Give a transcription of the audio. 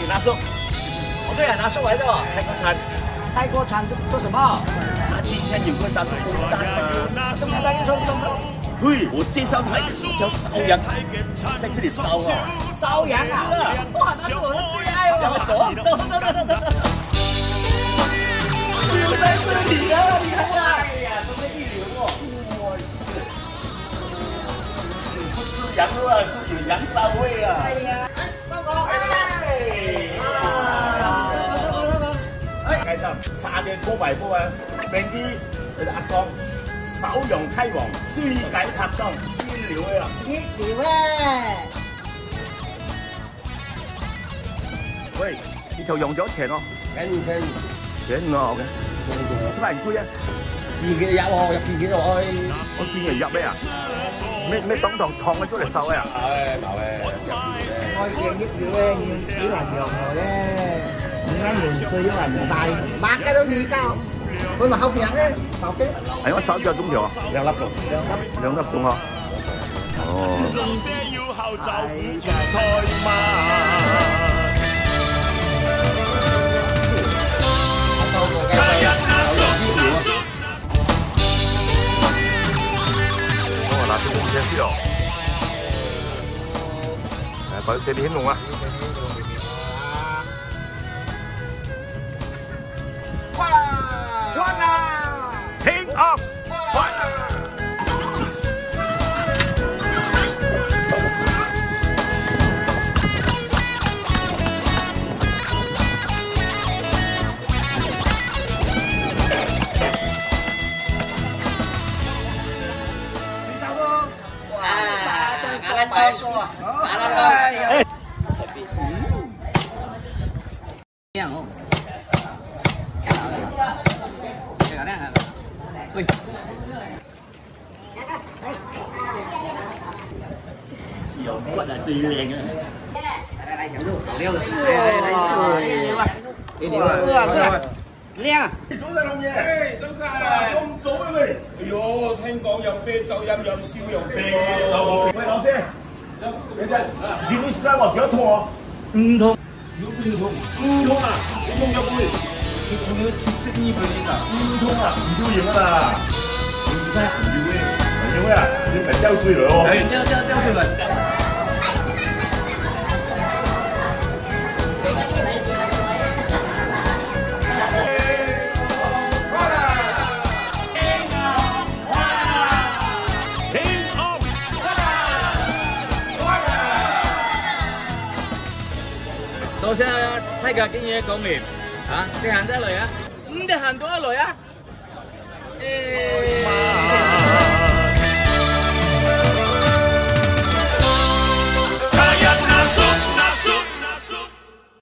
拿手。哦，对啊，拿手来的泰国餐。泰国餐做什么？今天有个大猪蛋啊！什么蛋？什么？对，我介绍他一条烧羊，在这里烧啊。烧羊啊！哇，那是我的最爱哦！走。就在这里了，你看啊！哎呀，都是一流哦！哇塞！不吃羊肉啊，是有羊骚味啊！哎呀，收工！街上3嘅高埋波啊，明啲佢哋阿江手用梯王推介拍檔一流啊！一流啊！喂，呢條用咗錢咯？錢啊，OK。幾萬貴啊？自己入喎，入邊幾多開？我見人入咩啊？咩當堂燙咗出嚟收啊？唉，冇咧，開鏡益料咧，要死還陽來咧。5間元帥因為唔大，8間都2間，佢咪後邊咧手機。係我手幾個鐘頭啊？2粒鐘。2粒鐘啊！哦。哦，拿出我先去哦。把这些天龙啊。换啦！停啊！换啦！洗澡喽！哇，拿来包过啊！拿来！这样哦。喂，有骨啊，最靚啊！嚟條肉，頭料嘅，嚟啊！靚啊！早晨老爺，早晨，咁早啊喂！哎呦，聽講有啤酒飲，有燒肉啤酒。喂，老師，等陣，你會生我幾多痛啊？唔痛。唔痛啊？你痛咗杯？佢痛咗72%啊！唔痛啊？唔要贏啊啦！唔使唔要嘅，唔要咩啊？你咪交稅嚟喎。係，交稅嚟。多謝Tiger經理講明，嚇，你行得嚟啊？咁你行到一來啊？